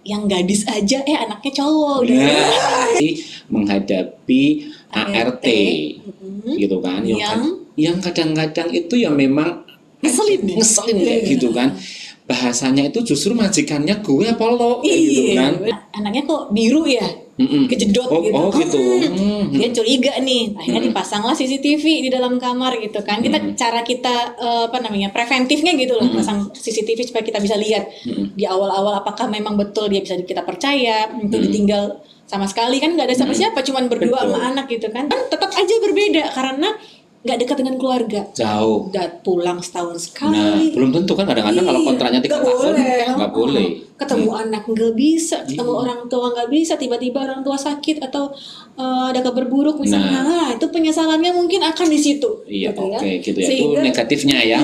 yang gadis aja anaknya cowok udah. Menghadapi ART gitu kan, yang kadang-kadang itu ya memang ngeselin kayak gitu kan. Bahasanya itu justru majikannya gue apa lo kayak gitu kan. Anaknya kok biru ya, kejedot gitu. Dia curiga nih, akhirnya dipasanglah CCTV di dalam kamar gitu kan. Cara kita preventifnya gitu loh, pasang CCTV supaya kita bisa lihat di awal-awal apakah memang betul dia bisa kita percaya. Itu ditinggal sama sekali kan nggak ada siapa-siapa, cuman berdua sama anak gitu kan. Tetap aja berbeda karena nggak dekat dengan keluarga, jauh, nggak pulang setahun sekali. Nah, belum tentu kan kadang-kadang kalau kontraknya 3 tahun nggak boleh. Ketemu anak nggak bisa, ketemu orang tua nggak bisa, tiba-tiba orang tua sakit atau ada kabar buruk misalnya, itu penyesalannya mungkin akan di situ. Iya, gitu gitu ya. Itu negatifnya ya.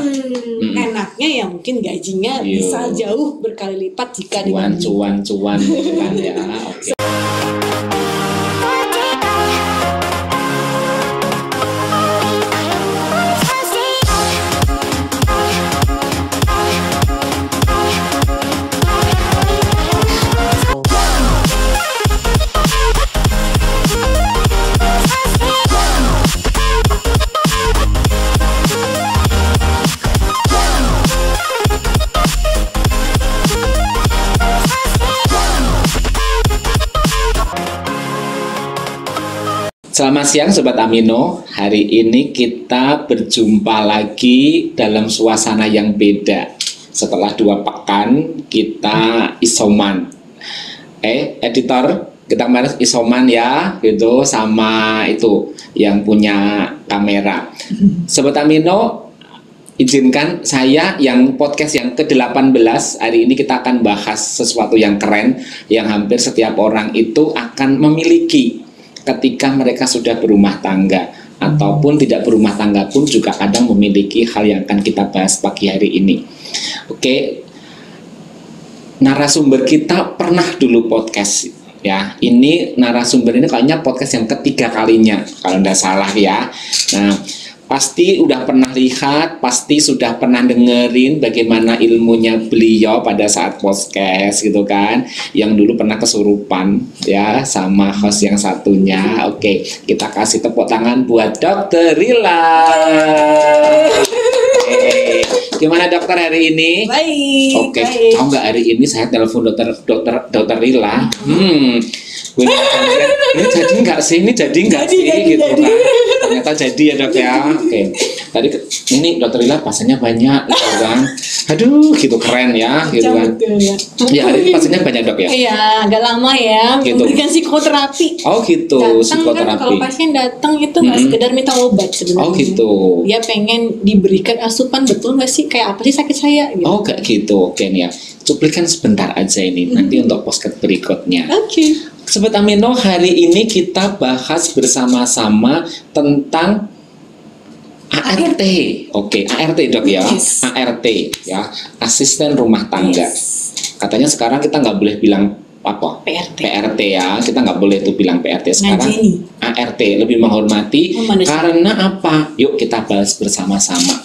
Enaknya ya mungkin gajinya bisa jauh berkali lipat jika cuan gitu kan ya. Oke. Selamat siang Sobat Amino, hari ini kita berjumpa lagi dalam suasana yang beda. Setelah 2 pekan kita isoman. Editor, kita kemarin isoman ya, gitu, sama itu yang punya kamera. Sobat Amino, izinkan saya yang podcast yang ke-18, hari ini kita akan bahas sesuatu yang keren, yang hampir setiap orang itu akan memiliki ketika mereka sudah berumah tangga ataupun tidak berumah tangga pun juga kadang memiliki hal yang akan kita bahas pagi hari ini. Oke, narasumber kita pernah dulu podcast ya. Ini narasumber ini kayaknya podcast yang ketiga kalinya kalau tidak salah ya. Nah, pasti udah pernah lihat, pasti sudah pernah dengerin bagaimana ilmunya beliau pada saat podcast gitu kan. Yang dulu pernah kesurupan ya sama host yang satunya. Oke, kita kasih tepuk tangan buat Dokter Rila. Gimana dokter hari ini? Baik. Oke, tahu nggak hari ini saya telepon dokter Rila. Ini jadi nggak sih? Ini jadi nggak sih? Gitu kan? Ternyata jadi ya dok ya. Oke. Tadi ini dokter Rila pasiennya banyak, gitu kan? Aduh, gitu keren ya, gitu kan? Ya hari ini pasiennya banyak dok ya? Iya, agak lama ya. Gitu. Memberikan psikoterapi. Oh gitu, psikoterapi. Kan kalau pasien datang itu nggak sekedar minta obat sebenarnya. Oh gitu. Dia pengen diberikan asupan, betul nggak sih? Kayak apa sih sakit saya? Gitu. Oh kayak gitu, oke nih ya. Cuplikan sebentar aja ini, nanti untuk podcast berikutnya. Oke. Sobat Amino, hari ini kita bahas bersama-sama tentang ART. Oke, ART dok ya. Yes. ART ya, asisten rumah tangga. Katanya sekarang kita nggak boleh bilang apa? PRT ya, kita nggak boleh tuh bilang PRT sekarang. ART lebih menghormati. Karena apa? Yuk kita bahas bersama-sama.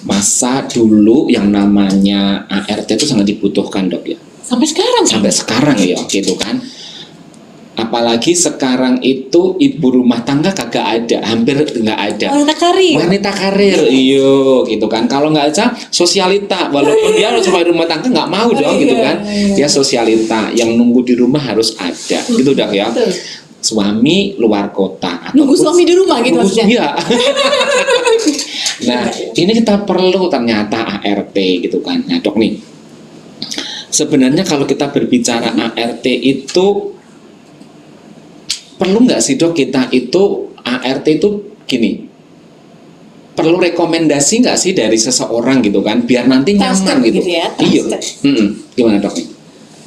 Masa dulu yang namanya ART itu sangat dibutuhkan dok ya. Sampai sekarang. Sampai sekarang ya, gitu kan. Apalagi sekarang itu ibu rumah tangga kagak ada, hampir nggak ada. Wanita karir, iyo, gitu kan. Kalau nggak ada sosialita, walaupun dia harus rumah tangga nggak mau dong, gitu kan. Dia sosialita, yang nunggu di rumah harus ada, gitu dok ya. Suami luar kota. Nunggu suami di rumah gitu maksudnya. Iya. Nah, ini kita perlu ternyata ART gitu kan. Nah dok nih, sebenarnya kalau kita berbicara ART itu perlu nggak sih dok kita itu ART itu gini, perlu rekomendasi nggak sih dari seseorang gitu kan biar nanti nyaman gitu ya? Iya. Gimana dok nih?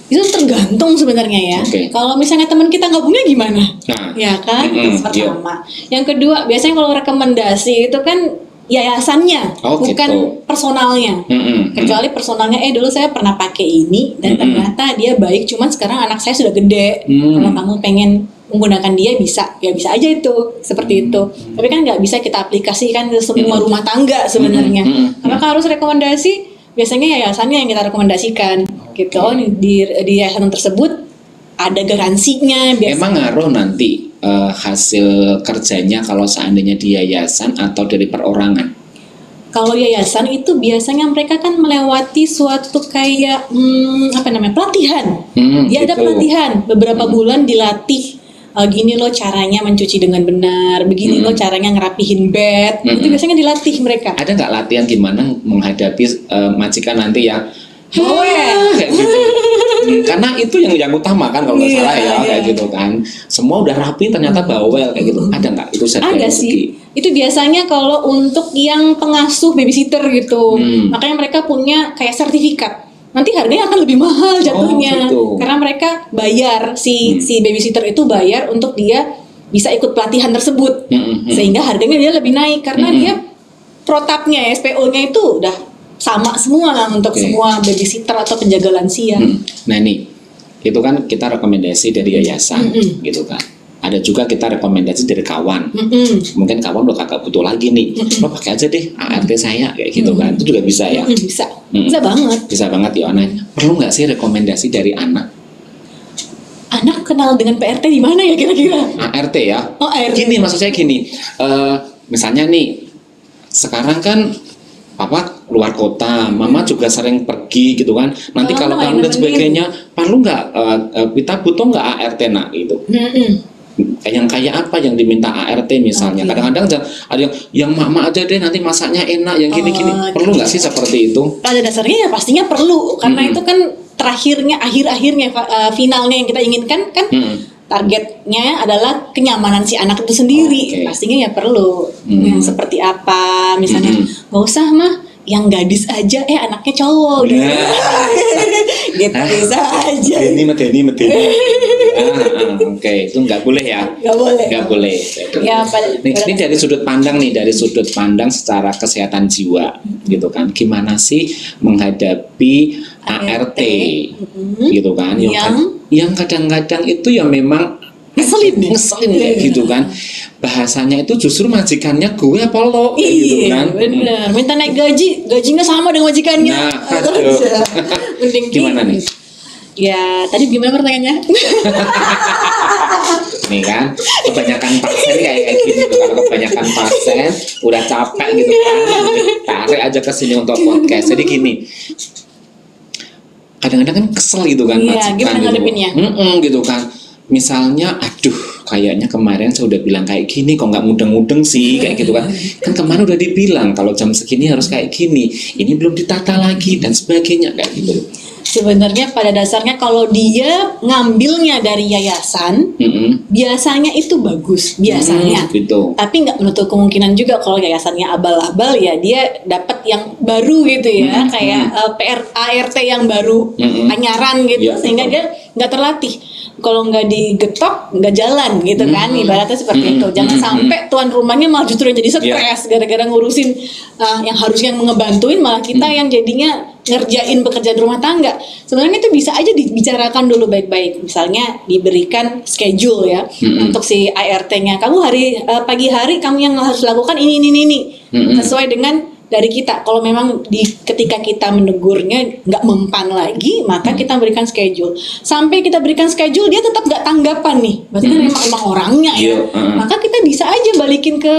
Itu tergantung sebenarnya ya. Kalau misalnya teman kita nggak punya gimana? Nah, ya kan, itu pertama. Yang kedua, biasanya kalau rekomendasi itu kan yayasannya, bukan personalnya. Kecuali personalnya, dulu saya pernah pakai ini dan ternyata dia baik. Cuman sekarang anak saya sudah gede. Kalau kamu pengen menggunakan dia bisa, ya bisa aja itu seperti itu. Tapi kan nggak bisa kita aplikasikan ke semua rumah tangga sebenarnya. Karena kalau harus rekomendasi, biasanya yayasannya yang kita rekomendasikan. gitu. Oh, di yayasan tersebut ada garansinya. Emang ngaruh nanti hasil kerjanya kalau seandainya di yayasan atau dari perorangan? Kalau yayasan itu biasanya mereka kan melewati suatu kayak pelatihan. Dia ada pelatihan beberapa bulan dilatih. Gini loh caranya mencuci dengan benar, begini loh caranya ngerapihin bed. Itu biasanya dilatih mereka. Ada nggak latihan gimana menghadapi majikan nanti yang kayak gitu? Karena itu yang utama kan kalau nggak salah ya kayak gitu kan. Semua udah rapi ternyata bawel kayak gitu. Ada nggak itu? Ada sih. Itu biasanya kalau untuk yang pengasuh babysitter gitu. Makanya mereka punya kayak sertifikat. Nanti harganya akan lebih mahal jatuhnya. Gitu. Karena mereka bayar si babysitter itu bayar untuk dia bisa ikut pelatihan tersebut. Sehingga harganya dia lebih naik karena dia protapnya SPO-nya itu udah sama semua lah untuk semua babysitter atau penjaga lansia. Nah ini, itu kan kita rekomendasi dari yayasan, gitu kan. Ada juga kita rekomendasi dari kawan. Mungkin kawan udah kagak butuh lagi nih, lo pakai aja deh ART saya kayak gitu kan. Itu juga bisa ya. Bisa banget. Bisa banget ya. Nah, perlu nggak sih rekomendasi dari anak? Anak kenal dengan PRT di mana ya kira-kira? ART ya. Oh, ART. Gini maksud saya gini, misalnya nih, sekarang kan Papa luar kota, Mama juga sering pergi gitu kan. Nanti kalau kamu dan sebagainya, perlu nggak kita butuh nggak ART nak gitu? Yang kayak apa yang diminta ART misalnya? Kadang-kadang ada yang mama aja deh nanti masaknya enak, yang gini-gini. Perlu nggak sih seperti itu? Pada dasarnya ya pastinya perlu karena itu kan terakhirnya, akhir-akhirnya, finalnya yang kita inginkan kan. Targetnya adalah kenyamanan si anak itu sendiri. Pastinya ya perlu yang seperti apa misalnya nggak usah mah yang gadis aja anaknya cowok gitu. Gitu bisa aja. Ini medeni. Oke, itu nggak boleh ya? Nggak boleh. Ya, ini dari sudut pandang nih, dari sudut pandang secara kesehatan jiwa, gitu kan? Gimana sih menghadapi ART, gitu kan? Yang kadang-kadang itu ya memang ngeselin kayak gitu kan. Bahasanya itu justru majikannya gue apa lo gitu kan. Bener, minta naik gajinya sama dengan majikannya. Gimana nih? Ya, tadi gimana pertanyaannya? Nih kan, kebanyakan pasien kayak gini tuh. Kalau kebanyakan pasien udah capek gitu kan, tarik aja ke sini untuk podcast. Jadi gini, kadang-kadang kan kesel gitu kan majikan gitu kan. Misalnya, aduh, kayaknya kemarin saya udah bilang kayak gini, kok nggak mudeng-mudeng sih kayak gitu kan. Kan kemarin udah dibilang kalau jam segini harus kayak gini, ini belum ditata lagi dan sebagainya kayak gitu. Sebenarnya pada dasarnya kalau dia ngambilnya dari yayasan, biasanya itu bagus, biasanya. Gitu. Tapi nggak menutup kemungkinan juga kalau yayasannya abal-abal ya dia dapat yang baru gitu ya, kayak ART yang baru, anyaran gitu, sehingga dia nggak terlatih. Kalau nggak digetok nggak jalan gitu kan, ibaratnya seperti itu. Jangan sampai tuan rumahnya malah justru yang jadi stres gara-gara ngurusin yang harusnya ngebantuin, malah kita yang jadinya ngerjain pekerjaan rumah tangga. Sebenarnya itu bisa aja dibicarakan dulu baik-baik. Misalnya diberikan schedule ya untuk si ART-nya. Kamu pagi hari kamu yang harus lakukan ini sesuai dengan dari kita. Kalau memang ketika kita menegurnya nggak mempan lagi, maka kita berikan schedule. Sampai kita berikan schedule dia tetap nggak tanggapan nih, berarti kan emang orangnya ya. Maka kita bisa aja balikin ke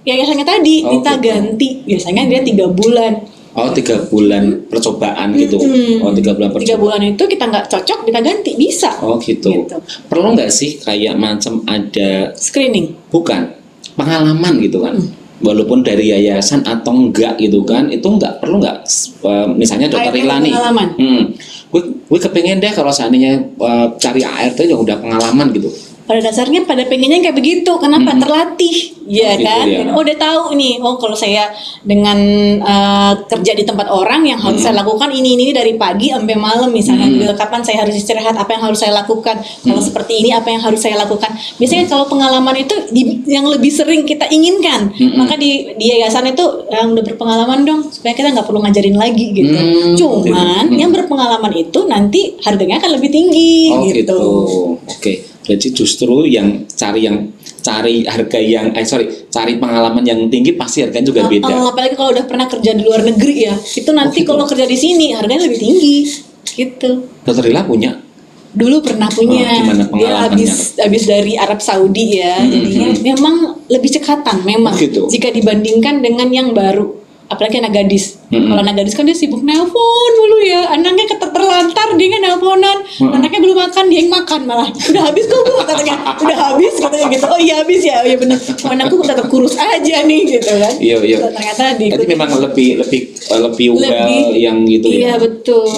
yayasannya tadi, kita ganti. Biasanya dia 3 bulan. 3 bulan percobaan gitu. 3 bulan percobaan. 3 bulan itu kita nggak cocok, kita ganti, bisa. Gitu. Perlu nggak sih kayak macam ada screening? Bukan, pengalaman gitu kan. Walaupun dari yayasan atau enggak gitu kan, itu enggak perlu enggak misalnya dokter Rila nih, gue kepengen deh kalau seandainya cari ART yang udah pengalaman gitu. Pada dasarnya pada pengennya kayak begitu, kenapa? Terlatih, ya kan? Ya. Udah tahu nih, kalau saya dengan kerja di tempat orang yang harus saya lakukan ini dari pagi sampai malam misalnya, kapan saya harus istirahat, apa yang harus saya lakukan, kalau seperti ini apa yang harus saya lakukan. Biasanya kalau pengalaman itu yang lebih sering kita inginkan, maka di yayasan itu yang udah berpengalaman dong, supaya kita nggak perlu ngajarin lagi gitu. Cuman yang berpengalaman itu nanti harganya akan lebih tinggi gitu. Oke. Jadi justru yang cari harga yang cari pengalaman yang tinggi pasti harganya juga beda. Apalagi kalau udah pernah kerja di luar negeri ya, itu nanti kalau kerja di sini harganya lebih tinggi. gitu. Dokter Lila punya? Dulu pernah punya. Dia habis dari Arab Saudi ya, jadinya memang lebih cekatan memang gitu. Jika dibandingkan dengan yang baru. Apalagi anak gadis. Kalau anak gadis kan dia sibuk nelpon mulu ya. Anaknya terlantar dia kan nelponan. Anaknya belum makan dia yang makan malah. Udah habis kok Bu katanya. Udah habis katanya gitu. Oh iya habis ya. Oh iya benar. Anakku tetap kurus aja nih gitu kan. Iya. Ternyata jadi memang lebih well yang gitu ya. Iya betul.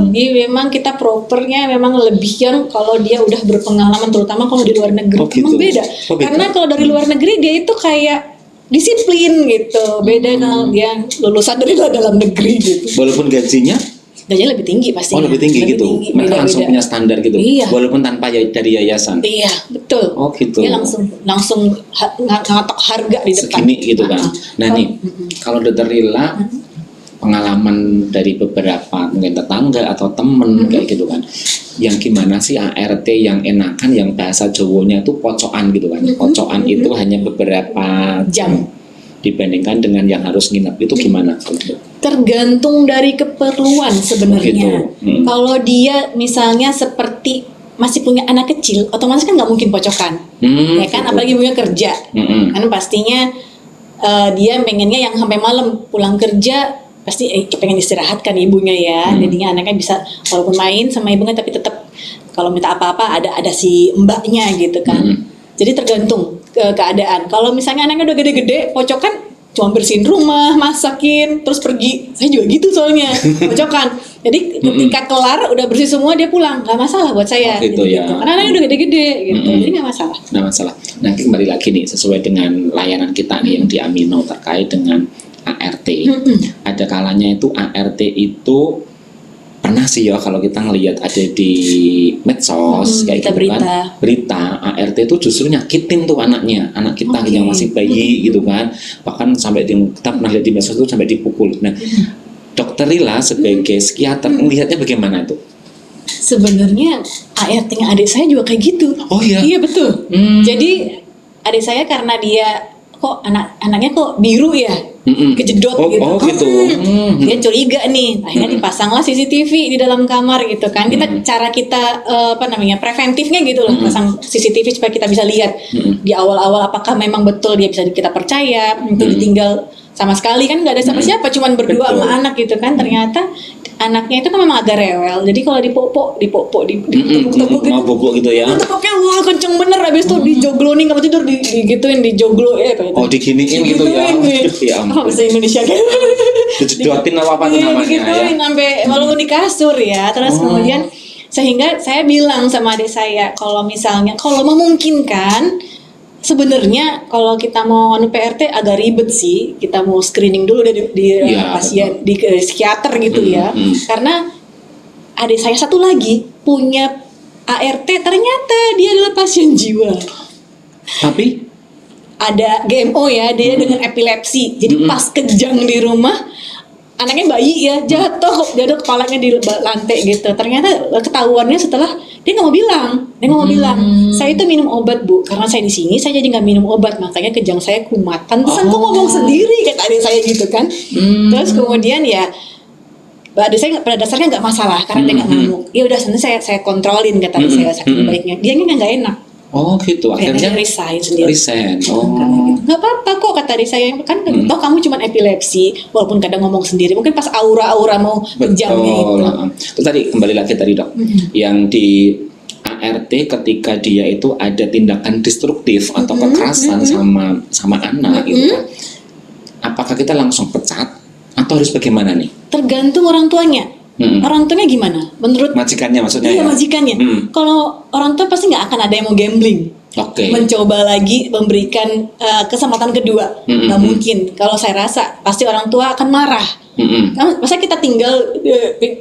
Lebih memang kita propernya memang lebih yang kalau dia udah berpengalaman terutama kalau di luar negeri. Memang beda. Karena kalau dari luar negeri dia itu kayak disiplin gitu, beda kalau dia lulusan dari dalam negeri gitu. Walaupun gajinya lebih tinggi pastinya. Oh lebih tinggi gitu. Mereka langsung punya standar gitu. Iya. Walaupun tanpa dari yayasan. Iya betul. Oh gitu. Dia langsung ngatok harga di depan. Segini gitu kan. Nah nih kalau Dokter Lila pengalaman dari beberapa mungkin tetangga atau temen kayak gitu kan, yang gimana sih ART yang enakan, yang bahasa Jawanya itu pocokan gitu kan. Pocokan itu hanya beberapa jam dibandingkan dengan yang harus nginep itu gimana? Tergantung dari keperluan sebenarnya. Kalau dia misalnya seperti masih punya anak kecil, otomatis kan nggak mungkin pocokan, ya kan? Apalagi punya kerja, kan pastinya dia pengennya yang sampai malam pulang kerja pasti pengen istirahat kan ibunya ya. Jadinya anaknya bisa walaupun main sama ibunya tapi tetap kalau minta apa-apa ada si mbaknya gitu kan. Jadi tergantung keadaan. Kalau misalnya anaknya udah gede-gede, pocokan cuma bersihin rumah, masakin, terus pergi. Saya juga gitu soalnya, pocokan. Jadi ketika kelar udah bersih semua dia pulang, nggak masalah buat saya. Gitu ya. Karena anaknya udah gede-gede gitu, jadi nggak masalah. Nggak masalah. Nanti kembali lagi nih sesuai dengan layanan kita nih yang di Amino terkait dengan ART. Ada kalanya itu ART itu pernah sih ya kalau kita ngelihat ada di medsos kayak gitu kan, berita ART itu justru nyakitin tuh anaknya, anak kita yang masih bayi gitu kan, bahkan sampai kita pernah lihat di medsos itu sampai dipukul. Nah, Dokter Lila sebagai psikiater melihatnya bagaimana itu? Sebenarnya ART-nya adik saya juga kayak gitu. Oh iya? Iya betul. Jadi adik saya karena dia kok anaknya kok biru ya, kejedot gitu. Oh gitu. Dia curiga nih, akhirnya dipasanglah CCTV di dalam kamar gitu kan. Cara kita preventifnya gitu loh, pasang CCTV supaya kita bisa lihat di awal-awal apakah memang betul dia bisa kita percaya. Itu ditinggal sama sekali kan nggak ada siapa-siapa, cuman berdua sama anak gitu kan. Ternyata anaknya itu kan memang agak rewel, jadi kalau dipopok ditepuk-tepuk gitu, mau bobok gitu ya, tepuknya wah kenceng bener, habis itu dijoglonin nggak tidur digituin, dijoglo diginiin gitu ya. Ya bahasa Indonesia kan dijedotin apa tuh namanya digituin sampai walaupun di kasur ya. Terus kemudian sehingga saya bilang sama adik saya kalau memungkinkan sebenarnya kalau kita mau PRT agak ribet sih, kita mau screening dulu di pasien di psikiater gitu ya. Karena adik saya satu lagi punya ART, ternyata dia adalah pasien jiwa. Tapi ada GMO ya, dia dengan epilepsi. Jadi pas kejang di rumah, anaknya bayi ya, jatuh kepalanya di lantai gitu. Ternyata ketahuannya setelah dia nggak mau bilang, saya itu minum obat Bu, karena saya di sini saya jadi nggak minum obat, makanya kejang saya kumatan. Terus aku ngomong sendiri kata adik saya gitu kan. Terus kemudian ya adik saya pada dasarnya nggak masalah karena dia nggak ngamuk. Ya udah sebenarnya saya kontrolin kata adik saya saking baiknya. Dia nggak enak. Oh gitu, akhirnya resign sendiri. Nggak apa-apa kok kata adik saya, kan toh kamu cuma epilepsi, walaupun kadang ngomong sendiri, mungkin pas aura mau kejamnya itu. Itu tadi kembali lagi tadi dok, yang di ART ketika dia itu ada tindakan destruktif atau kekerasan sama anak gitu kan, apakah kita langsung pecat atau harus bagaimana nih? Tergantung orang tuanya. Orang tuanya gimana? Menurut majikannya maksudnya? Iya ya? Majikannya. Kalau orang tua pasti nggak akan ada yang mau gambling. Mencoba lagi memberikan kesempatan kedua, nggak mungkin. Kalau saya rasa pasti orang tua akan marah. Masa kita tinggal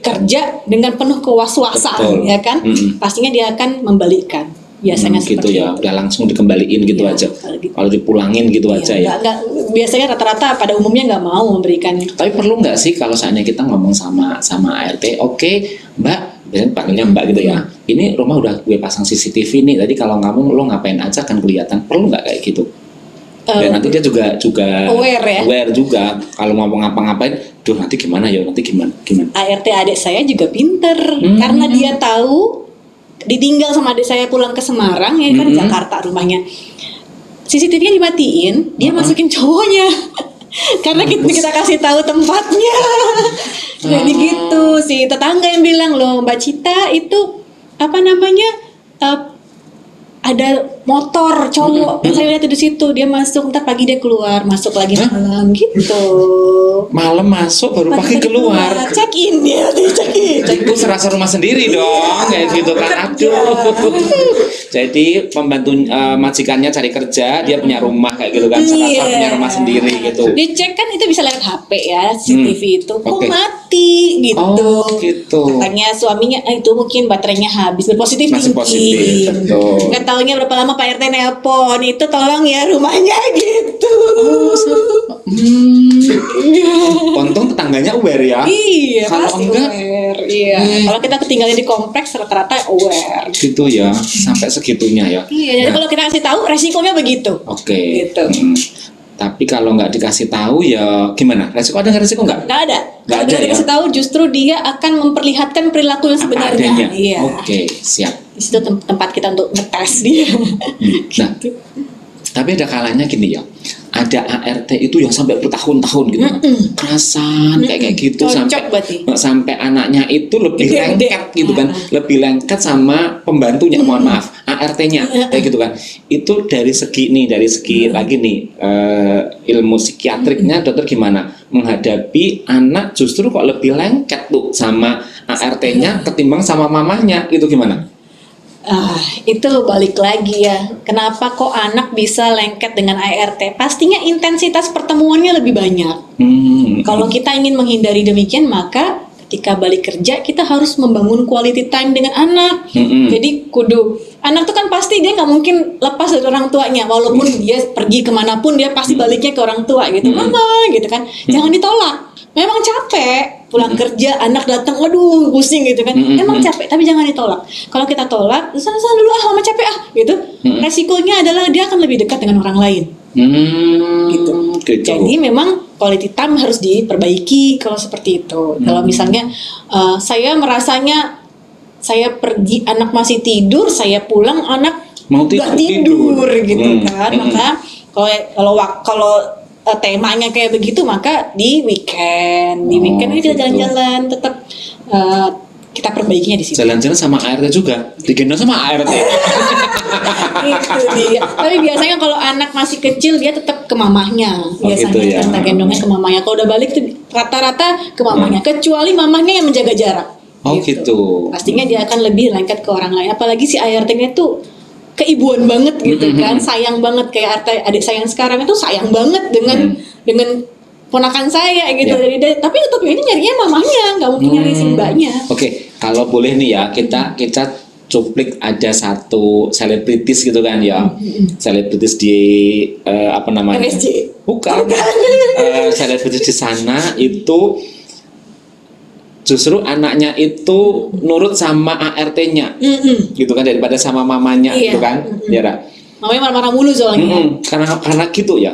kerja dengan penuh kewaswasan, ya kan? Pastinya dia akan membalikkan. Biasanya gitu ya, udah langsung dikembaliin gitu aja. Kalau dipulangin gitu aja ya. Biasanya rata-rata pada umumnya nggak mau memberikan. Tapi perlu nggak sih kalau seandainya kita ngomong sama ART, oke, Mbak, biasanya panggilnya Mbak gitu ya. Ini rumah udah gue pasang CCTV nih. Tadi kalau ngomong lo ngapain aja kan kelihatan. Perlu nggak kayak gitu? Dan nanti dia juga aware ya. Aware juga. Kalau ngomong ngapa-ngapain duh nanti gimana ya, nanti gimana. ART adik saya juga pinter karena dia tahu ditinggal sama adik saya pulang ke Semarang ya kan di Jakarta rumahnya. CCTV-nya dimatiin, dia masukin cowoknya. Karena kita kasih tahu tempatnya. Jadi gitu sih, tetangga yang bilang loh, Mbak Cita itu apa namanya? Ada motor cowok yang saya lihat di situ, dia masuk, ntar pagi dia keluar, masuk lagi malam gitu. Malam masuk baru pagi keluar. Check in dia, check in. Itu serasa rumah sendiri dong, kayak gitu kan. Aduh. Jadi pembantu majikannya cari kerja, dia punya rumah kayak gitu kan, serasa punya rumah sendiri gitu. Dicek kan itu bisa lewat HP ya, CCTV itu. Kok mati gitu. Oh gitu. Katanya suaminya itu mungkin baterainya habis, berpositif masih positif, betul. Gak taunya berapa lama Pak RT nelpon, itu tolong ya rumahnya gitu. Untung tetangganya aware ya. Iya, kalau enggak aware. Iya. Kalau kita ketinggalan di kompleks rata-rata aware. Gitu ya, sampai segitunya ya. Iya, jadi kalau kita kasih tahu resikonya begitu. Oke. Gitu. Tapi kalau nggak dikasih tahu ya gimana? Resiko ada nggak, resiko nggak? Nggak ada. Nggak ada ya. Dikasih tahu justru dia akan memperlihatkan perilaku yang sebenarnya. Iya. Oke, siap. Di situ tempat kita untuk ngetes dia. Nah, tapi ada kalanya gini ya, ada ART itu yang sampai bertahun-tahun gitu, kerasan kayak gitu. Sampai anaknya itu lebih lengket gitu kan, lebih lengket sama pembantunya, mohon maaf, ART-nya kayak gitu kan. Itu dari segi lagi nih ilmu psikiatriknya, dokter gimana menghadapi anak justru kok lebih lengket tuh sama ART-nya ketimbang sama mamahnya, itu gimana? Itu balik lagi ya. Kenapa kok anak bisa lengket dengan ART? Pastinya intensitas pertemuannya lebih banyak. Kalau kita ingin menghindari demikian, maka ketika balik kerja kita harus membangun quality time dengan anak. Jadi kudu anak tuh kan pasti dia nggak mungkin lepas dari orang tuanya, walaupun dia pergi kemanapun dia pasti baliknya ke orang tua gitu. Mama gitu kan, jangan ditolak. Memang capek pulang kerja, anak datang, waduh pusing gitu kan. Emang capek, tapi jangan ditolak. Kalau kita tolak, sana dulu mama capek gitu. Resikonya adalah dia akan lebih dekat dengan orang lain. Gitu. Jadi memang quality time harus diperbaiki kalau seperti itu. Kalau misalnya saya merasanya saya pergi anak masih tidur, saya pulang anak mau tidur gitu kan. Maka kalau temanya kayak begitu, maka di weekend ini kita jalan-jalan, tetap kita perbaikinya di situ. Jalan-jalan sama ART juga, digendong sama ART. Itu dia. Tapi biasanya kalau anak masih kecil dia tetap ke mamahnya. Biasanya gitu ya. Kita gendongnya ke mamahnya. Kalau udah balik tuh rata-rata ke mamahnya, kecuali mamahnya yang menjaga jarak. Gitu. Pastinya dia akan lebih lengket ke orang lain. Apalagi si ART-nya tuh keibuan banget gitu kan, sayang banget, kayak adik saya yang sekarang itu sayang banget dengan ponakan saya gitu. Tapi tetap ini nyarinya mamanya, nggak mungkin nyari si mbaknya. Oke, kalau boleh nih ya, kita cuplik ada satu selebritis gitu kan ya, selebritis di apa namanya? MSJ. Bukan. Selebritis di sana itu justru anaknya itu nurut sama ART-nya, gitu kan, daripada sama mamanya, gitu kan, ya. Mamanya marah-marah mulu soalnya. Karena gitu ya.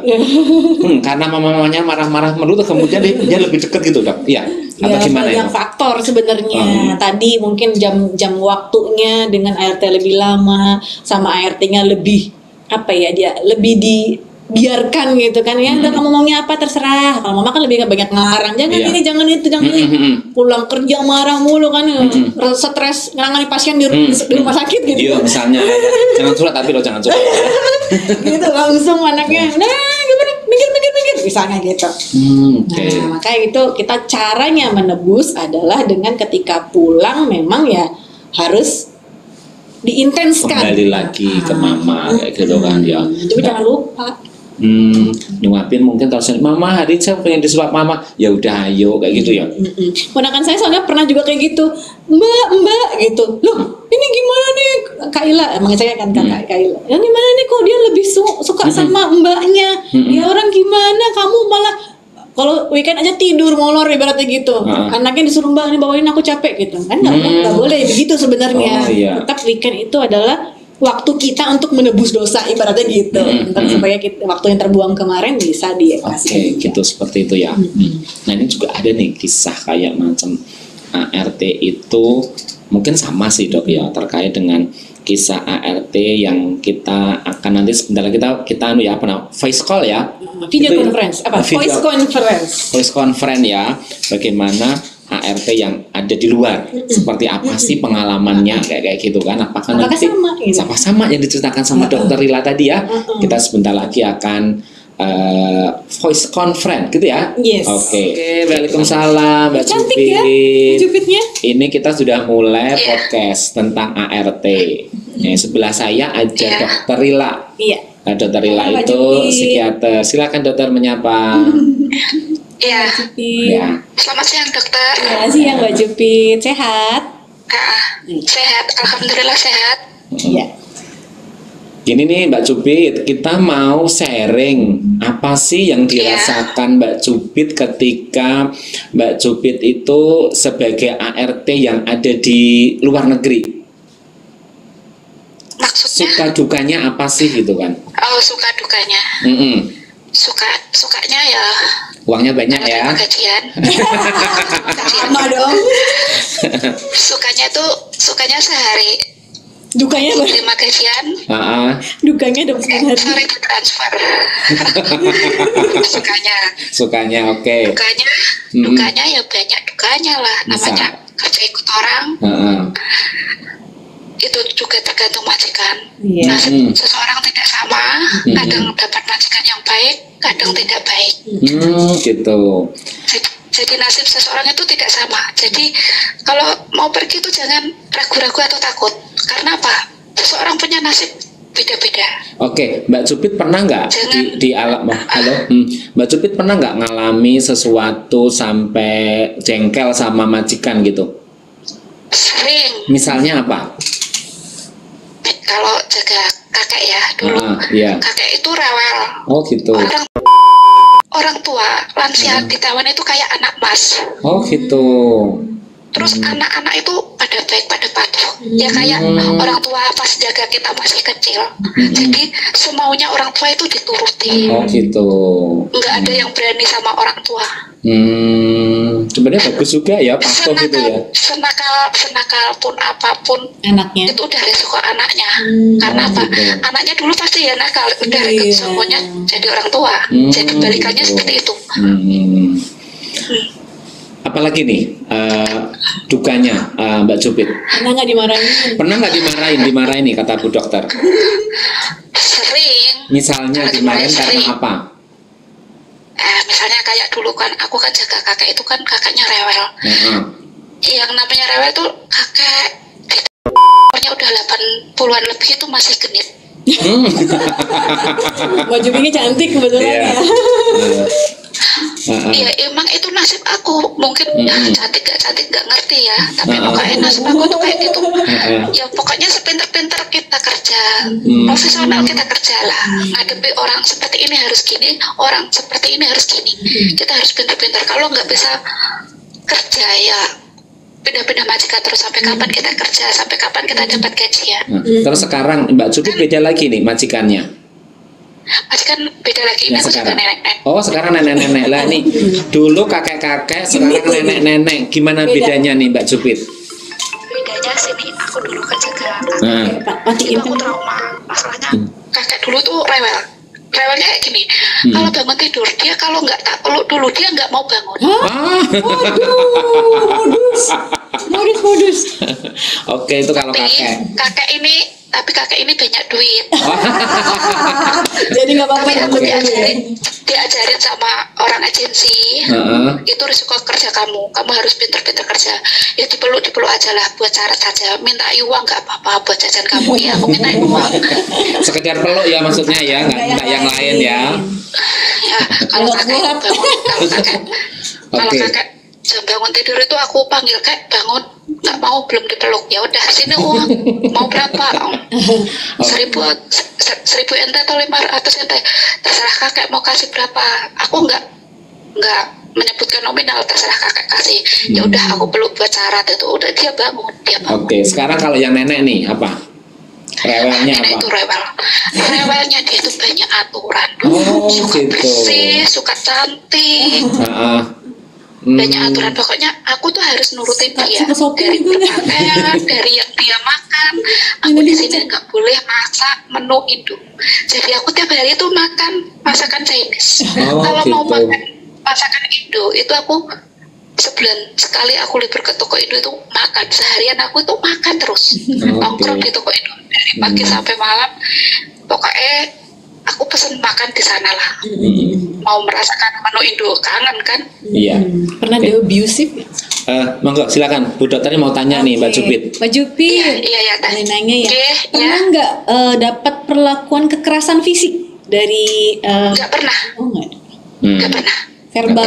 Karena mamanya marah-marah mulu, kemudian dia lebih deket gitu, Dok. Iya. Atau gimana ya? Banyak faktor sebenarnya. Tadi mungkin jam waktunya dengan ART lebih lama, sama ART-nya lebih dia lebih dibiarkan gitu kan ya. Udah kamu maunya apa terserah. Kalau mama kan lebih banyak ngelarang, jangan ini, jangan itu, jangan ini. Pulang kerja marah mulu kan, stres nangani pasien di rumah sakit gitu. Iya, misalnya jangan curhat, tapi lo jangan curhat. Gitu langsung anaknya, gimana, mikir misalnya gitu. Nah, makanya itu kita caranya menebus adalah dengan ketika pulang memang ya harus diintenskan. Kembali lagi ke mama kayak gitu kan ya. Jadi jangan lupa. Nyuapin mungkin terus, mama hari saya pengen disuap mama, ya udah ayo kayak gitu ya. Ponakan saya soalnya pernah juga kayak gitu, mbak gitu, loh ini gimana nih Kaila, emang saya kan kakak Kaila, yang gimana nih kok dia lebih suka sama mbaknya, ya orang gimana kamu malah kalau weekend aja tidur molor ibaratnya gitu, anaknya disuruh mbak ini bawain aku capek gitu kan, nggak boleh begitu sebenarnya. Tetap weekend itu adalah waktu kita untuk menebus dosa, ibaratnya gitu. Supaya waktu yang terbuang kemarin bisa dikasih. Oke, gitu seperti itu ya. Nah ini juga ada nih kisah kayak macam ART itu mungkin sama sih dok ya, terkait dengan kisah ART yang kita akan nanti sebentar lagi kita voice call ya. Video conference voice conference ya, bagaimana ART yang ada di luar seperti apa sih pengalamannya kayak gitu kan, apakah nanti sama yang diceritakan sama Dokter Lila tadi ya. Kita sebentar lagi akan voice conference gitu ya. Yes. Oke, Waalaikumsalam Mbak Cantik Jupit. Ya, Jupitnya. Ini kita sudah mulai podcast tentang ART. Sebelah saya ada Dokter Lila. Iya. Dokter Lila itu psikiater. Silakan dokter menyapa. Iya. Ya. Selamat siang dokter. Selamat siang Mbak Jupit. Sehat? Sehat. Alhamdulillah sehat. Iya. Gini nih Mbak Jupit, kita mau sharing apa sih yang dirasakan Mbak Jupit ketika Mbak Jupit itu sebagai ART yang ada di luar negeri. Maksudnya? Suka dukanya apa sih gitu kan? Oh, suka dukanya. Sukanya ya. Uangnya banyak ya. Gajian. Sama dong. Sukanya sehari. Dukanya apa? 5 gajian. Dukanya dong sehari. Sehari transfer. Sukanya oke. Dukanya ya banyak dukanya lah. Namanya kerja ikut orang. Itu juga tergantung majikan. Nasib seseorang tidak sama. Kadang dapat majikan yang baik, kadang tidak baik. Gitu. Jadi nasib seseorang itu tidak sama. Jadi kalau mau pergi itu jangan ragu-ragu atau takut. Karena apa? Seseorang punya nasib beda-beda. Oke, Mbak Jupit pernah nggak Mbak Jupit pernah nggak ngalami sesuatu sampai jengkel sama majikan gitu? Sering. Misalnya apa? Kalau jaga kakek ya dulu, kakek itu rewel. Oh gitu. Orang tua lansia di Taiwan itu kayak anak mas. Oh gitu. Terus anak-anak itu pada baik, pada patuh. Ya kayak orang tua pas jaga kita masih kecil. Jadi semaunya orang tua itu dituruti. Oh gitu. Nggak ada yang berani sama orang tua. Sebenarnya bagus juga ya, patuh gitu ya. Senakal pun apapun anaknya itu udah resiko anaknya. Karena apa? Anaknya dulu pasti ya nakal, udah semuanya jadi orang tua. Jadi balikannya seperti itu. Apalagi nih dukanya Mbak Jupit? Pernah nggak dimarahin? Dimarahin nih kata Bu Dokter. Sering. Misalnya dimarahin karena apa? Misalnya kayak dulu kan aku kan jaga kakek itu kan kakeknya rewel. Yang namanya rewel tuh kakek umurnya udah 80-an lebih itu masih genit. Mbak Jupitnya cantik kebetulan ya. Iya emang itu nasib aku. Mungkin cantik gak ngerti ya. Tapi pokoknya nasib aku tuh kayak gitu. Ya pokoknya sepinter-pinter kita kerja, profesional kita kerja lah. Ngadepi orang seperti ini harus gini, orang seperti ini harus gini. Kita harus pinter-pinter. Kalau nggak bisa kerja ya pindah-pindah majikan terus. Sampai kapan kita kerja, sampai kapan kita dapat gajian. Terus sekarang Mbak Jupit beda lagi nih majikannya. Majikan beda lagi, ini aku juga nenek-nenek. Oh sekarang nenek-nenek lah nih. Dulu kakek-kakek, sekarang nenek-nenek. Gimana bedanya nih Mbak Jupit? Bedanya sini, aku dulu kan jaga kakek. Itu aku trauma. Masalahnya kakek dulu tuh rewel. Rewelnya kayak gini. Kalau bangun tidur, dia kalau nggak tak peluk dulu, dia nggak mau bangun. Modus. Oke, itu kalau kakek. Tapi kakek ini banyak duit. Jadi nggak apa-apa. Aku diajarin sama orang agensi. Itu risiko kerja kamu. Kamu harus pinter-pinter kerja. Ya dipeluk aja lah, buat syarat saja. Minta uang nggak apa-apa buat jajan kamu. Ya aku minta uang. Sekedar peluk ya maksudnya ya, nggak yang lain ya. Ya kalau kakek jam bangun tidur itu aku panggil kek bangun, nggak mau, belum dipeluk. Ya udah sini uang, mau berapa? 1.000 ente atau 500 ente, terserah kakek mau kasih berapa. Aku nggak menyebutkan nominal, terserah kakek kasih. Ya udah aku peluk buat syarat itu, udah dia bangun. Oke, sekarang kalau yang nenek nih apa? Rewelnya Nenek apa? itu rewelnya dia itu banyak aturan, suka gitu. bersih, suka cantik, banyak aturan. Pokoknya aku tuh harus nurutin dia dari berpakaian, dari yang dia makan. Aku di sini nggak boleh masak menu Indo, jadi aku tiap hari tuh makan masakan Chinese. Kalau mau makan masakan Indo itu aku sebulan sekali aku libur ke toko Indo itu makan. Seharian aku tuh makan terus, nongkrong di toko Indo dari pagi sampai malam. Pokoknya aku pesen makan di sana lah. Mau merasakan menu Indo, kangen kan? Iya. Pernah dia abusive? Monggo silakan Bu Dokter ini mau tanya nih Mbak Jupit. Mbak Jupit. Iya, Boleh nanya ya. Oke, Pernah nggak dapat perlakuan kekerasan fisik dari? Nggak pernah. Oh nggak. Nggak pernah. Verbal.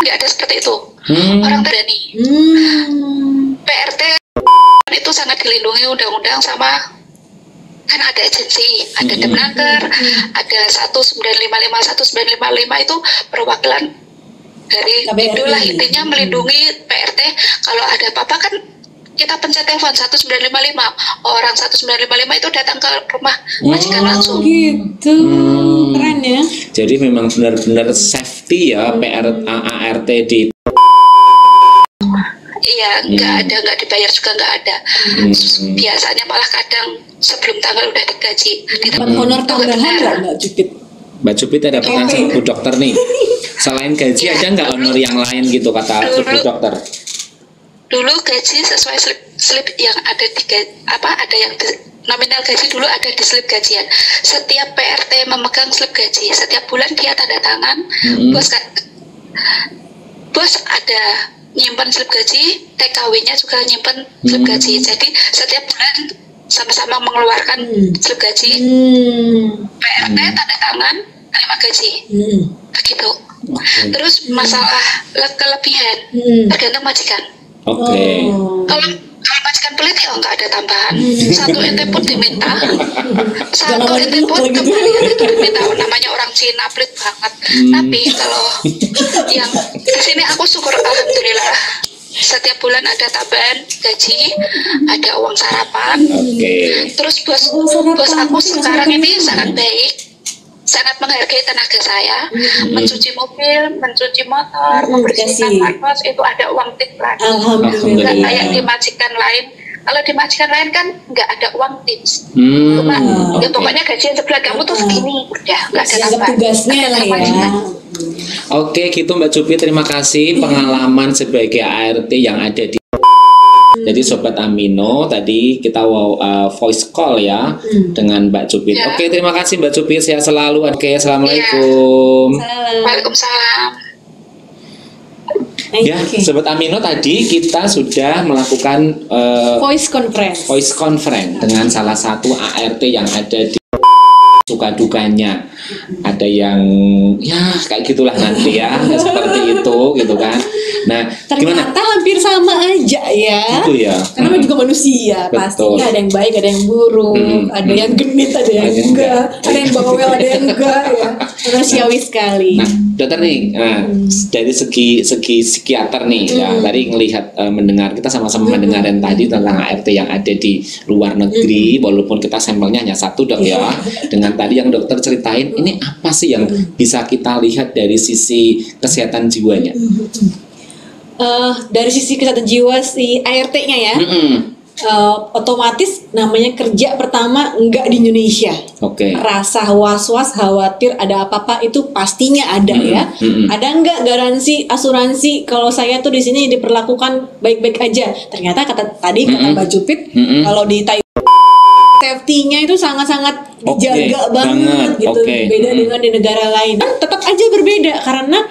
Nggak ada seperti itu. Orang berani. PRT itu sangat dilindungi undang-undang sama, kan ada agensi, ada Demnaker, ada 1955 itu perwakilan dari Indo lah, intinya melindungi PRT. Kalau ada apa-apa kan kita pencet telepon 1955, orang 1955 itu datang ke rumah majikan langsung. Gitu, keren ya. Jadi memang benar-benar safety ya ART di. Iya, nggak dibayar juga nggak ada. Biasanya malah kadang sebelum tanggal udah digaji. Dapat honor tambahan nggak Mbak Jupit? Mbak Jupit ada pertanyaan sama Bu Dokter nih. Selain gaji ada nggak honor yang lain gitu kata Bu Dokter? Dulu gaji sesuai slip yang ada ada yang nominal gaji dulu ada di slip gajian. Setiap PRT memegang slip gaji, setiap bulan dia tanda tangan. Bos ada nyimpan slip gaji, TKW-nya juga nyimpan slip gaji. Jadi setiap bulan sama-sama mengeluarkan slip gaji. PRT tanda tangan, terima gaji. Begitu. Terus masalah kelebihan tergantung majikan. Kalau majikan pelit ya nggak ada tambahan. Satu ente pun diminta. Satu ente pun kembalian itu diminta. Namanya orang Cina pelit banget. Tapi kalau yang di sini aku syukur alhamdulillah. Setiap bulan ada tambahan gaji, ada uang sarapan. Terus bos aku sekarang ini sangat baik, sangat menghargai tenaga saya. Mencuci mobil, mencuci motor, membersihkan kanvas itu ada uang tip lagi. Nggak kayak di majikan lain. Kalau di majikan lain kan nggak ada uang tips. Cuma ya pokoknya gajian sebulan kamu tuh segini, udah nggak ada tambahan. Tugasnya lah ya. Oke, gitu Mbak Jupit, terima kasih pengalaman sebagai ART yang ada di. Jadi Sobat Amino, tadi kita voice call ya dengan Mbak Jupit. Oke, terima kasih Mbak Jupit, sehat selalu. Oke, assalamualaikum. Waalaikumsalam. Ya, Sobat Amino, tadi kita sudah melakukan voice conference dengan salah satu ART yang ada di suka dukanya. Ada yang ya kayak gitulah nanti ya, seperti itu gitu kan. Nah, ternyata hampir sama aja ya. Gitu ya. Karena juga manusia, pasti ada yang baik, ada yang buruk, ada yang genit, ada yang enggak, ada yang bawel, ada yang enggak ya. Manusiawi sekali. Nah, Dokter nih, dari segi psikiater nih, ya tadi ngelihat mendengar, kita sama-sama mendengar yang tadi tentang ART yang ada di luar negeri, walaupun kita sampelnya hanya satu dok ya. Dengan tadi yang dokter ceritain, ini apa sih yang bisa kita lihat dari sisi kesehatan jiwanya? Dari sisi kesehatan jiwa si ART-nya ya, otomatis namanya kerja pertama enggak di Indonesia. Rasa was-was, khawatir ada apa-apa itu pastinya ada ya. Ada enggak garansi asuransi kalau saya tuh di sini diperlakukan baik-baik aja? Ternyata kata Mbak Jupit, kalau di safety-nya itu sangat-sangat dijaga banget gitu. Beda dengan di negara lain. Dan tetap aja berbeda karena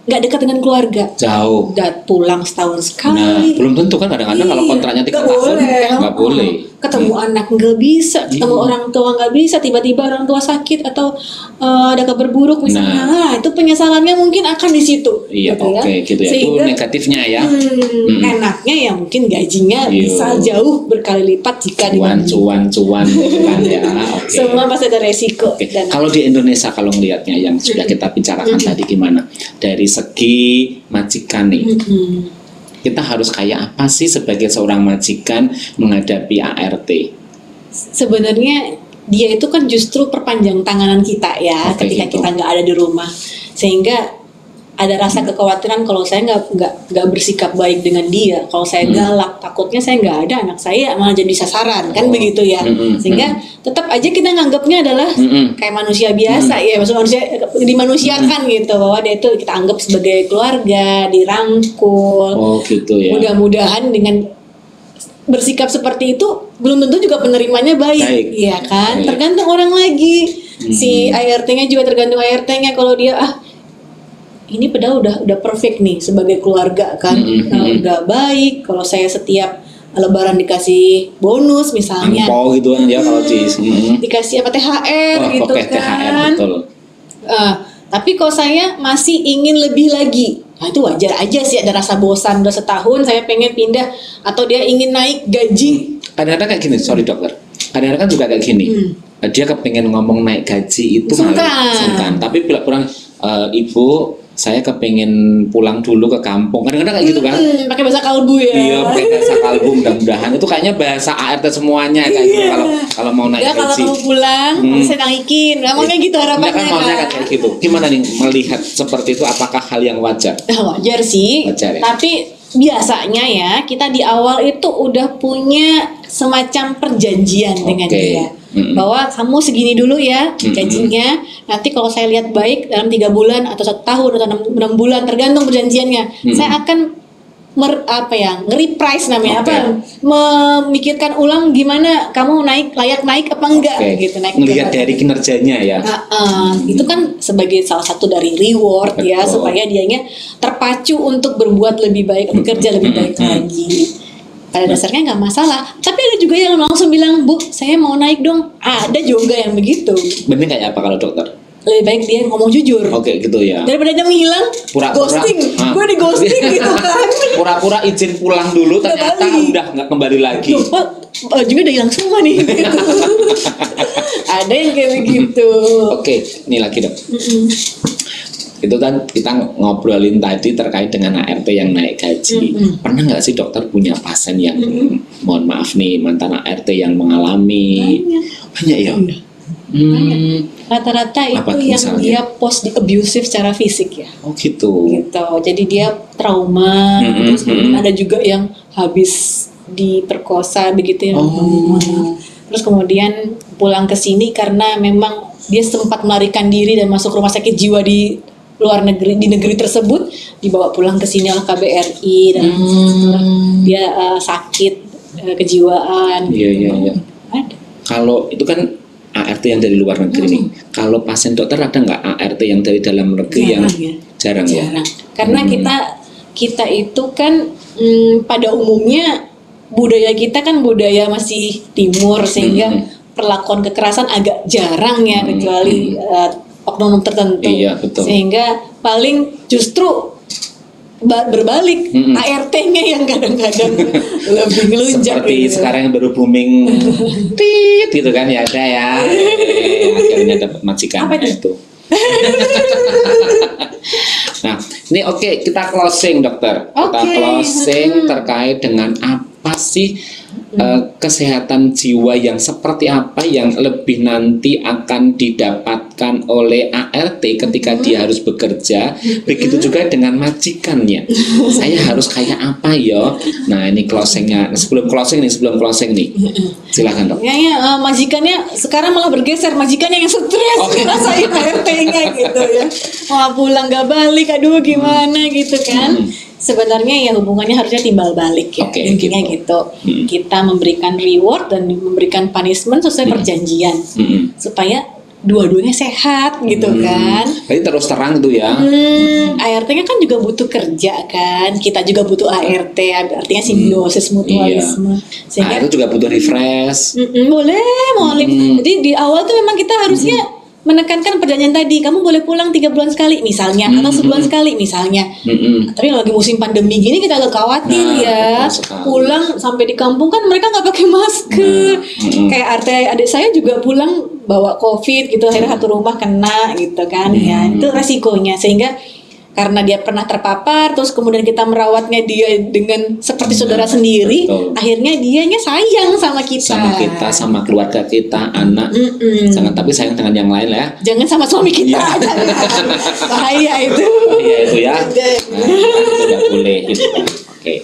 nggak dekat dengan keluarga, jauh, pulang setahun sekali. Nah, belum tentu kan kadang-kadang kalau kontraknya 3 tahun nggak boleh. Ketemu anak nggak bisa, ketemu orang tua nggak bisa, tiba-tiba orang tua sakit atau ada kabar buruk misalnya, nah itu penyesalannya mungkin akan di situ. Iya, gitu ya. Sehingga, itu negatifnya ya. Enaknya ya mungkin gajinya bisa jauh berkali lipat jika cuan kan ya. Semua pasti ada resiko. Dan kalau di Indonesia kalau ngelihatnya yang sudah kita bicarakan tadi gimana? Dari segi majikan nih. Kita harus kayak apa sih sebagai seorang majikan menghadapi ART? sebenarnya dia itu kan justru perpanjang tanganan kita ya, ketika kita nggak ada di rumah, sehingga ada rasa kekhawatiran kalau saya nggak bersikap baik dengan dia, kalau saya galak, takutnya saya nggak ada, anak saya malah jadi sasaran, kan begitu ya. Sehingga tetap aja kita nganggapnya adalah kayak manusia biasa ya, maksud manusia dimanusiakan gitu, bahwa dia itu kita anggap sebagai keluarga, dirangkul. Oh gitu ya. Mudah-mudahan dengan bersikap seperti itu belum tentu juga penerimanya baik. Ya kan? Tergantung orang lagi. Si ART-nya juga tergantung ART-nya, kalau dia ini padahal udah perfect nih sebagai keluarga kan, udah baik. Kalau saya setiap Lebaran dikasih bonus misalnya, angpau gitu kan ya, kalau dikasih apa THR gitu kan. THR, betul. Tapi kalau saya masih ingin lebih lagi, itu wajar aja sih, ada rasa bosan. Udah setahun saya pengen pindah, atau dia ingin naik gaji. Kadang-kadang kayak gini, sorry dokter. Kadang-kadang kan juga kayak gini. Dia kepengen ngomong naik gaji itu sungkan. Tapi bila kurang ibu, saya kepengen pulang dulu ke kampung. Kadang-kadang kayak gitu kan. Pakai bahasa kalbu ya. Iya, pakai bahasa kalbu. Mudah-mudahan itu kayaknya bahasa ART semuanya kayak gitu. Kalau mau naik gaji. Kalau kamu pulang, saya naikin. Ngomongnya gitu harapannya kan. Maunya kan kayak gitu. Gimana nih melihat seperti itu? Apakah hal yang wajar? Wajar sih. Wajar, ya? Tapi biasanya ya kita di awal itu udah punya semacam perjanjian dengan dia. Bahwa kamu segini dulu ya gajinya, nanti kalau saya lihat baik dalam 3 bulan atau 1 tahun atau 6 bulan tergantung perjanjiannya, saya akan nge-reprice namanya, memikirkan ulang gimana kamu layak naik apa enggak gitu, naik melihat dari kinerjanya ya. Itu kan sebagai salah satu dari reward. Betul. Ya, supaya dianya terpacu untuk berbuat lebih baik, bekerja lebih baik lagi. Pada dasarnya nggak masalah, tapi ada juga yang langsung bilang, Bu, saya mau naik dong. Ada juga yang begitu. Mending kayak apa kalau dokter? Lebih baik dia ngomong jujur. Oke, gitu ya. Daripada dia menghilang, ghosting. Gue di ghosting gitu kan. Pura-pura izin pulang dulu, ternyata udah nggak kembali lagi. Juga udah hilang semua nih. Ada yang kayak begitu. Oke, ini lagi dok. Itu kan kita ngobrolin tadi terkait dengan ART yang naik gaji. Pernah nggak sih dokter punya pasien yang mohon maaf nih mantan ART yang mengalami banyak ya? Rata-rata itu yang misalnya? Dia post abusive secara fisik ya. Oh gitu. Jadi dia trauma. Terus ada juga yang habis diperkosa begitu ya. Terus kemudian pulang ke sini karena memang dia sempat melarikan diri dan masuk rumah sakit jiwa di luar negeri, di negeri tersebut, dibawa pulang ke sini oleh KBRI dan dia sakit kejiwaan. Iya. Kalau itu kan ART yang dari luar negeri nih. Kalau pasien dokter ada nggak ART yang dari dalam negeri jarang ya? Karena kita itu kan pada umumnya budaya kita kan budaya masih timur, sehingga perlakuan kekerasan agak jarang ya, kecuali oknum tertentu. Iya, betul. Sehingga paling justru berbalik, ART-nya yang kadang-kadang lebih ngelunjak seperti gitu. Sekarang yang baru booming gitu kan ya, ada ya. Akhirnya dapat majikan itu. Nah, ini kita closing dokter. Kita closing terkait dengan apa sih kesehatan jiwa yang seperti apa yang lebih nanti akan didapatkan oleh ART ketika dia harus bekerja. Begitu juga dengan majikannya. Saya harus kayak apa ya? Nah, ini closingnya. Sebelum closing nih. Silakan dok. Ya, majikannya sekarang malah bergeser, majikannya yang stres ngerasain ART-nya gitu ya. Mau pulang gak balik, aduh gimana gitu kan. Sebenarnya ya hubungannya harusnya timbal balik ya, intinya gitu. Kita memberikan reward dan memberikan punishment sesuai perjanjian, supaya dua-duanya sehat gitu kan. Jadi terus terang itu ya. ART-nya kan juga butuh kerja kan, kita juga butuh ART, artinya simbiosis mutualisme. Sehingga itu juga butuh refresh. Boleh. Jadi di awal tuh memang kita harusnya menekankan perjanjian tadi, kamu boleh pulang 3 bulan sekali misalnya, atau sebulan sekali misalnya. Tapi lagi musim pandemi gini kita agak khawatir pulang sampai di kampung kan mereka nggak pakai masker. Kayak adik saya juga pulang bawa COVID gitu, akhirnya satu rumah kena gitu kan. Ya itu resikonya, sehingga karena dia pernah terpapar, terus kemudian kita merawatnya dia dengan seperti saudara sendiri, betul. akhirnya dianya sayang sama kita. Sama kita, sama keluarga kita, anak. Jangan tapi sayang dengan yang lain ya. Jangan sama suami kita. Jangan. Bahaya itu. Bahaya itu ya. Itu nggak boleh gitu kan. Oke.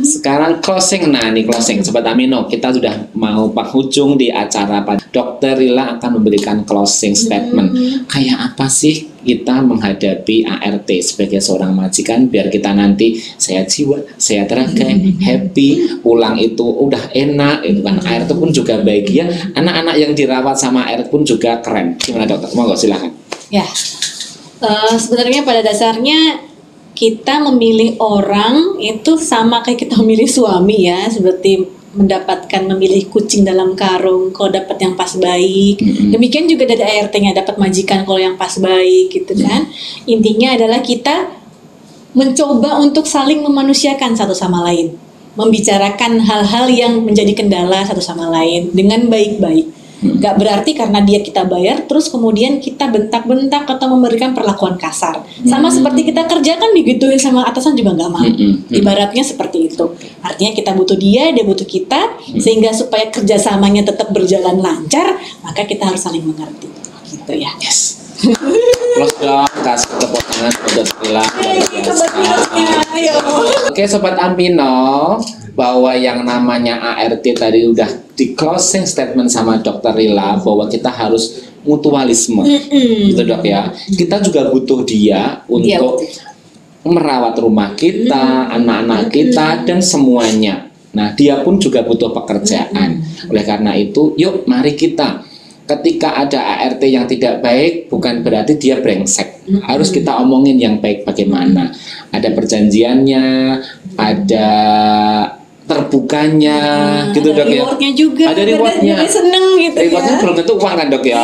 Sekarang closing. Nah, ini closing Sobat Amino. Kita sudah mau penghujung di acara. Dokter Rila akan memberikan closing statement. Kayak apa sih kita menghadapi ART sebagai seorang majikan biar kita nanti sehat jiwa, sehat raga, happy, pulang itu udah enak itu kan. ART pun juga bahagia. Anak-anak yang dirawat sama ART pun juga keren. Gimana dokter? Monggo silakan. Ya. Sebenarnya pada dasarnya kita memilih orang itu sama kayak kita memilih suami ya, seperti mendapatkan memilih kucing dalam karung kalau dapat yang pas baik. Demikian juga dari ART-nya dapat majikan kalau yang pas baik gitu kan. Intinya adalah kita mencoba untuk saling memanusiakan satu sama lain, membicarakan hal-hal yang menjadi kendala satu sama lain dengan baik-baik. Gak berarti karena dia kita bayar terus kemudian kita bentak-bentak atau memberikan perlakuan kasar. Sama seperti kita kerja kan digituin sama atasan juga gak mau. Ibaratnya seperti itu. Artinya kita butuh dia butuh kita, sehingga supaya kerjasamanya tetap berjalan lancar, maka kita harus saling mengerti. Gitu ya. Yes. Close dong, kasih tepuk tangan untuk Rila. Oke Sobat Amino, bahwa yang namanya ART tadi udah di closing statement sama Dokter Rila bahwa kita harus mutualisme, gitu dok ya. Kita juga butuh dia untuk merawat rumah kita, anak-anak kita dan semuanya. Nah dia pun juga butuh pekerjaan. Oleh karena itu, yuk mari kita. Ketika ada ART yang tidak baik, bukan berarti dia brengsek. Harus kita omongin yang baik bagaimana. Ada perjanjiannya, ada terbukanya, gitu dok ya. Rewardnya juga. Ada rewardnya. Seneng gitu rewardnya ya. belum tentu uang kan dok ya.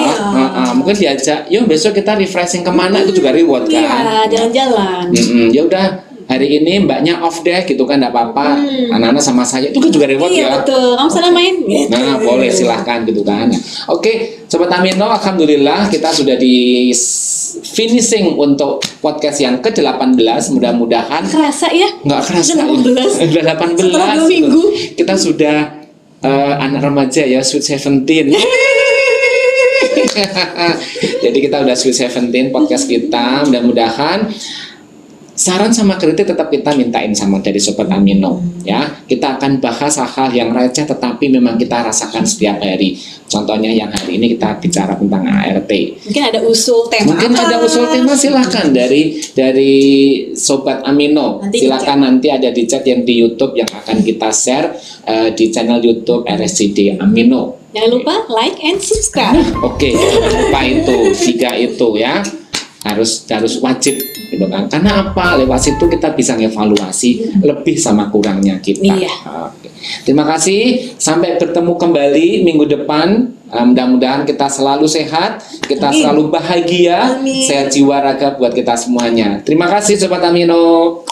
Mungkin diajak, yuk besok kita refreshing kemana itu juga reward kan. Iya, jalan-jalan. Ya udah. Hari ini mbaknya off deh gitu kan, enggak apa-apa. Anak-anak sama saya itu kan juga reward ya. Betul. Kamu sana main gitu. Nah, boleh silahkan gitu kan. Oke, Sobat Amino, alhamdulillah kita sudah di finishing untuk podcast yang ke-18. Mudah-mudahan kerasa ya? Enggak kerasa. 18. Udah 18. Setelah 2 minggu. Kita sudah anak remaja ya, Sweet 17. Jadi kita udah Sweet 17 podcast kita. Mudah-mudahan saran sama kritik tetap kita mintain sama dari Sobat Amino ya. Kita akan bahas hal-hal yang receh tetapi memang kita rasakan setiap hari. Contohnya yang hari ini kita bicara tentang ART. Mungkin ada usul tema. Mungkin ada usul tema, silahkan dari Sobat Amino. Silahkan nanti ada di chat yang di YouTube yang akan kita share di channel YouTube RSCD Amino. Jangan lupa like and subscribe. Oke, jangan lupa itu 3 itu ya. Harus wajib gitu kan. Karena apa? Lewat situ kita bisa ngevaluasi lebih sama kurangnya kita. Iya. Oke. Terima kasih. Sampai bertemu kembali minggu depan. Mudah-mudahan kita selalu sehat, kita selalu bahagia, sehat jiwa raga buat kita semuanya. Terima kasih Sobat Amino.